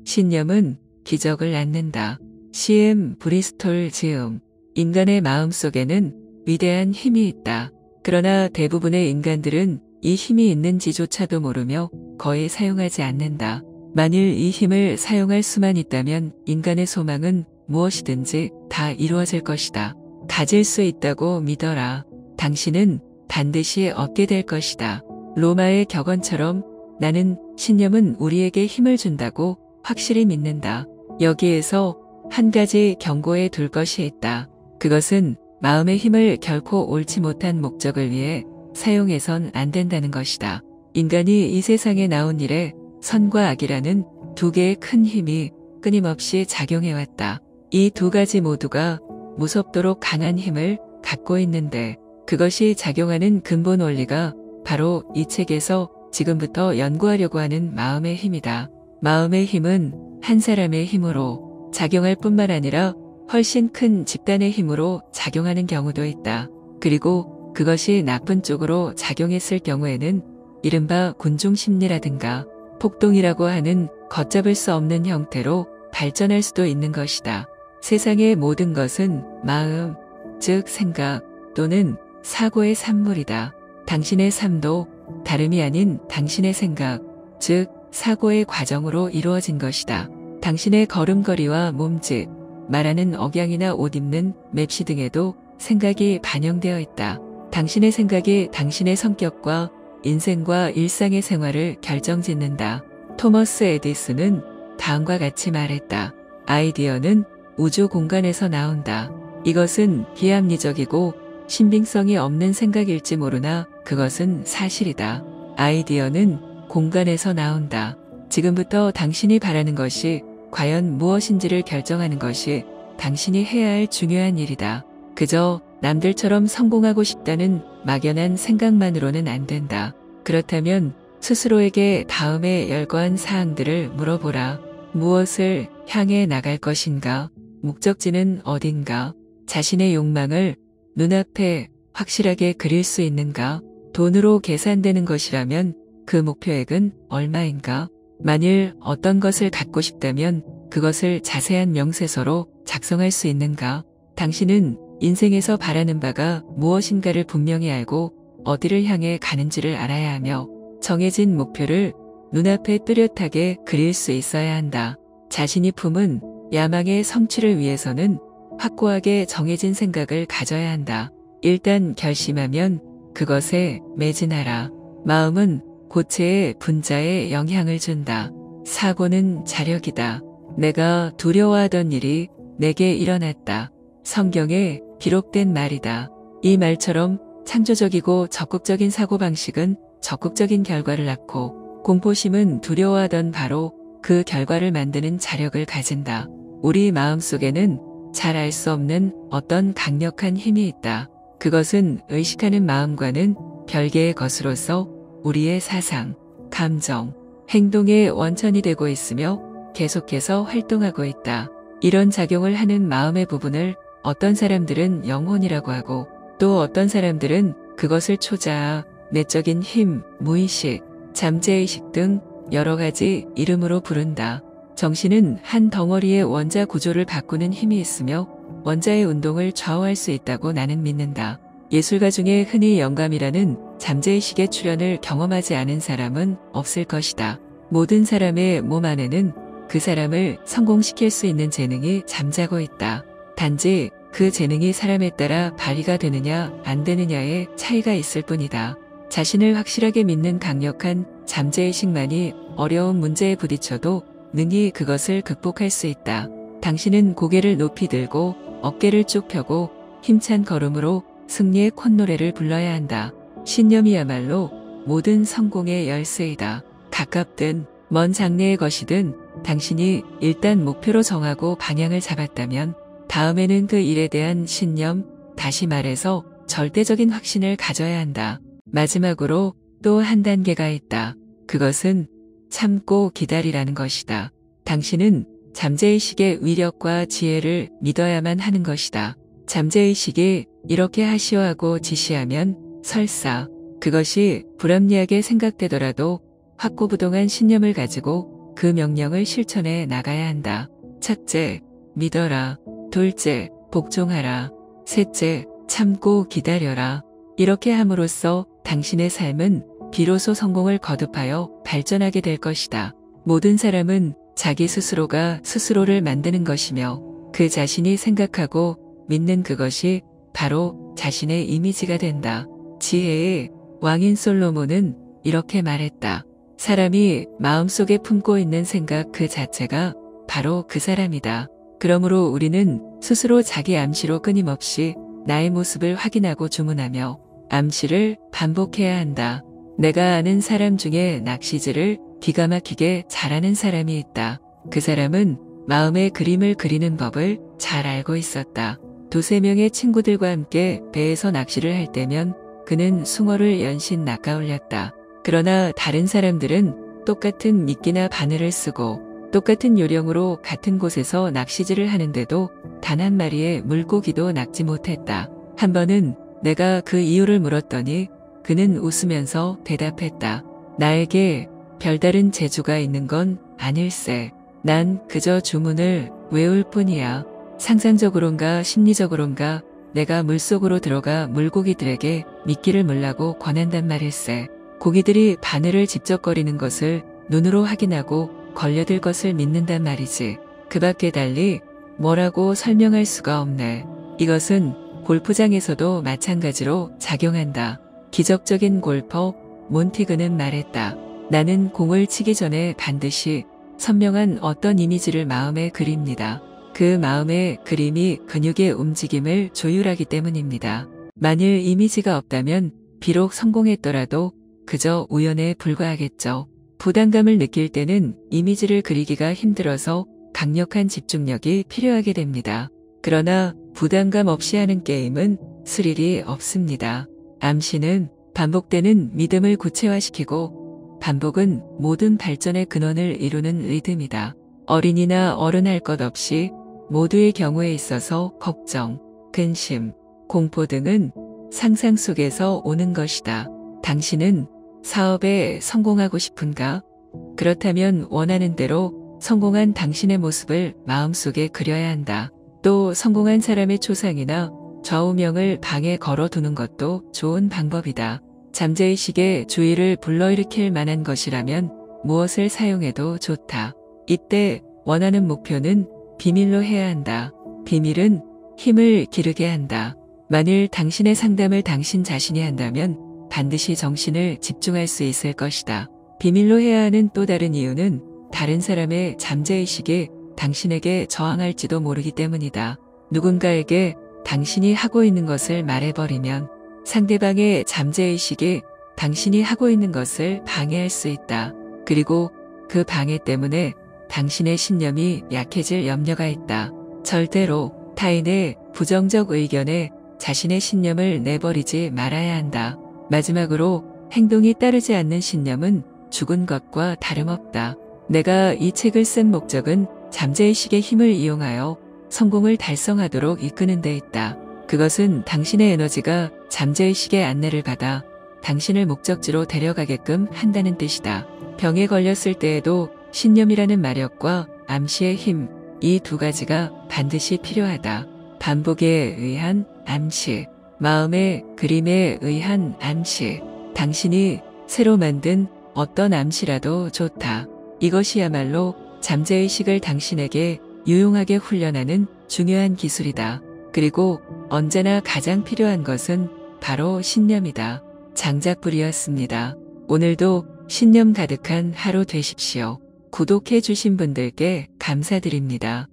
신념은 기적을 낳는다. CM 브리스톨 즈음. 인간의 마음속에는 위대한 힘이 있다. 그러나 대부분의 인간들은 이 힘이 있는지조차도 모르며 거의 사용하지 않는다. 만일 이 힘을 사용할 수만 있다면 인간의 소망은 무엇이든지 다 이루어질 것이다. 가질 수 있다고 믿어라. 당신은 반드시 얻게 될 것이다. 로마의 격언처럼 나는 신념은 우리에게 힘을 준다고 확실히 믿는다. 여기에서 한 가지 경고해 둘 것이 있다. 그것은 마음의 힘을 결코 옳지 못한 목적을 위해 사용해선 안 된다는 것이다. 인간이 이 세상에 나온 이래 선과 악이라는 두 개의 큰 힘이 끊임없이 작용해왔다. 이 두 가지 모두가 무섭도록 강한 힘을 갖고 있는데 그것이 작용하는 근본 원리가 바로 이 책에서 지금부터 연구하려고 하는 마음의 힘이다. 마음의 힘은 한 사람의 힘으로 작용할 뿐만 아니라 훨씬 큰 집단의 힘으로 작용하는 경우도 있다. 그리고 그것이 나쁜 쪽으로 작용했을 경우에는 이른바 군중심리라든가 폭동이라고 하는 걷잡을 수 없는 형태로 발전할 수도 있는 것이다. 세상의 모든 것은 마음, 즉 생각 또는 사고의 산물이다. 당신의 삶도 다름이 아닌 당신의 생각, 즉 사고의 과정으로 이루어진 것이다. 당신의 걸음걸이와 몸짓, 말하는 억양이나 옷 입는 맵시 등에도 생각이 반영되어 있다. 당신의 생각이 당신의 성격과 인생과 일상의 생활을 결정짓는다. 토머스 에디슨은 다음과 같이 말했다. 아이디어는 우주 공간에서 나온다. 이것은 비합리적이고 신빙성이 없는 생각일지 모르나 그것은 사실이다. 아이디어는 공간에서 나온다. 지금부터 당신이 바라는 것이 과연 무엇인지를 결정하는 것이 당신이 해야 할 중요한 일이다. 그저 남들처럼 성공하고 싶다는 막연한 생각만으로는 안 된다. 그렇다면 스스로에게 다음에 열거한 사항들을 물어보라. 무엇을 향해 나갈 것인가? 목적지는 어딘가? 자신의 욕망을 눈앞에 확실하게 그릴 수 있는가? 돈으로 계산되는 것이라면 그 목표액은 얼마인가? 만일 어떤 것을 갖고 싶다면 그것을 자세한 명세서로 작성할 수 있는가? 당신은 인생에서 바라는 바가 무엇인가를 분명히 알고 어디를 향해 가는지를 알아야 하며 정해진 목표를 눈앞에 뚜렷하게 그릴 수 있어야 한다. 자신이 품은 야망의 성취를 위해서는 확고하게 정해진 생각을 가져야 한다. 일단 결심하면 그것에 매진하라. 마음은 고체의 분자에 영향을 준다. 사고는 자력이다. 내가 두려워하던 일이 내게 일어났다. 성경에 기록된 말이다. 이 말처럼 창조적이고 적극적인 사고방식은 적극적인 결과를 낳고 공포심은 두려워하던 바로 그 결과를 만드는 자력을 가진다. 우리 마음속에는 잘 알 수 없는 어떤 강력한 힘이 있다. 그것은 의식하는 마음과는 별개의 것으로서 우리의 사상, 감정, 행동의 원천이 되고 있으며 계속해서 활동하고 있다. 이런 작용을 하는 마음의 부분을 어떤 사람들은 영혼이라고 하고 또 어떤 사람들은 그것을 초자아, 내적인 힘, 무의식, 잠재의식 등 여러 가지 이름으로 부른다. 정신은 한 덩어리의 원자 구조를 바꾸는 힘이 있으며 원자의 운동을 좌우할 수 있다고 나는 믿는다. 예술가 중에 흔히 영감이라는 잠재의식의 출현을 경험하지 않은 사람은 없을 것이다. 모든 사람의 몸 안에는 그 사람을 성공시킬 수 있는 재능이 잠자고 있다. 단지 그 재능이 사람에 따라 발휘가 되느냐 안 되느냐의 차이가 있을 뿐이다. 자신을 확실하게 믿는 강력한 잠재의식만이 어려운 문제에 부딪혀도 능히 그것을 극복할 수 있다. 당신은 고개를 높이 들고 어깨를 쭉 펴고 힘찬 걸음으로 승리의 콧노래를 불러야 한다. 신념이야말로 모든 성공의 열쇠이다. 가깝든 먼 장래의 것이든 당신이 일단 목표로 정하고 방향을 잡았다면 다음에는 그 일에 대한 신념, 다시 말해서 절대적인 확신을 가져야 한다. 마지막으로 또 한 단계가 있다. 그것은 참고 기다리라는 것이다. 당신은 잠재의식의 위력과 지혜를 믿어야만 하는 것이다. 잠재의식이 이렇게 하시오 하고 지시하면 설사 그것이 불합리하게 생각되더라도 확고부동한 신념을 가지고 그 명령을 실천해 나가야 한다. 첫째, 믿어라. 둘째, 복종하라. 셋째, 참고 기다려라. 이렇게 함으로써 당신의 삶은 비로소 성공을 거듭하여 발전하게 될 것이다. 모든 사람은 자기 스스로가 스스로를 만드는 것이며 그 자신이 생각하고 믿는 그것이 바로 자신의 이미지가 된다. 지혜의 왕인 솔로몬은 이렇게 말했다. 사람이 마음속에 품고 있는 생각 그 자체가 바로 그 사람이다. 그러므로 우리는 스스로 자기 암시로 끊임없이 나의 모습을 확인하고 주문하며 암시를 반복해야 한다. 내가 아는 사람 중에 낚시질을 기가 막히게 잘하는 사람이 있다. 그 사람은 마음의 그림을 그리는 법을 잘 알고 있었다. 두세 명의 친구들과 함께 배에서 낚시를 할 때면 그는 숭어를 연신 낚아올렸다. 그러나 다른 사람들은 똑같은 미끼나 바늘을 쓰고 똑같은 요령으로 같은 곳에서 낚시질을 하는데도 단 한 마리의 물고기도 낚지 못했다. 한 번은 내가 그 이유를 물었더니 그는 웃으면서 대답했다. 나에게 별다른 재주가 있는 건 아닐세. 난 그저 주문을 외울 뿐이야. 상상적으론가 심리적으론가 내가 물속으로 들어가 물고기들에게 미끼를 물라고 권한단 말일세. 고기들이 바늘을 집적거리는 것을 눈으로 확인하고 걸려들 것을 믿는단 말이지. 그 밖에 달리 뭐라고 설명할 수가 없네. 이것은 골프장에서도 마찬가지로 작용한다. 기적적인 골퍼 몬티그는 말했다. 나는 공을 치기 전에 반드시 선명한 어떤 이미지를 마음에 그립니다. 그 마음의 그림이 근육의 움직임을 조율하기 때문입니다. 만일 이미지가 없다면 비록 성공했더라도 그저 우연에 불과하겠죠. 부담감을 느낄 때는 이미지를 그리기가 힘들어서 강력한 집중력이 필요하게 됩니다. 그러나 부담감 없이 하는 게임은 스릴이 없습니다. 암시는 반복되는 믿음을 구체화시키고 반복은 모든 발전의 근원을 이루는 리듬이다. 어린이나 어른 할 것 없이 모두의 경우에 있어서 걱정, 근심, 공포 등은 상상 속에서 오는 것이다. 당신은 사업에 성공하고 싶은가? 그렇다면 원하는 대로 성공한 당신의 모습을 마음속에 그려야 한다. 또 성공한 사람의 초상이나 좌우명을 방에 걸어두는 것도 좋은 방법이다. 잠재의식의 주의를 불러일으킬 만한 것이라면 무엇을 사용해도 좋다. 이때 원하는 목표는 비밀로 해야 한다. 비밀은 힘을 기르게 한다. 만일 당신의 상담을 당신 자신이 한다면 반드시 정신을 집중할 수 있을 것이다. 비밀로 해야 하는 또 다른 이유는 다른 사람의 잠재의식이 당신에게 저항할지도 모르기 때문이다. 누군가에게 당신이 하고 있는 것을 말해버리면 상대방의 잠재의식이 당신이 하고 있는 것을 방해할 수 있다. 그리고 그 방해 때문에 당신의 신념이 약해질 염려가 있다. 절대로 타인의 부정적 의견에 자신의 신념을 내버리지 말아야 한다. 마지막으로 행동이 따르지 않는 신념은 죽은 것과 다름없다. 내가 이 책을 쓴 목적은 잠재의식의 힘을 이용하여 성공을 달성하도록 이끄는 데 있다. 그것은 당신의 에너지가 잠재의식의 안내를 받아 당신을 목적지로 데려가게끔 한다는 뜻이다. 병에 걸렸을 때에도 신념이라는 마력과 암시의 힘, 이 두 가지가 반드시 필요하다. 반복에 의한 암시, 마음의 그림에 의한 암시, 당신이 새로 만든 어떤 암시라도 좋다. 이것이야말로 잠재의식을 당신에게 유용하게 훈련하는 중요한 기술이다. 그리고 언제나 가장 필요한 것은 바로 신념이다. 장작불이었습니다. 오늘도 신념 가득한 하루 되십시오. 구독해 주신 분들께 감사드립니다.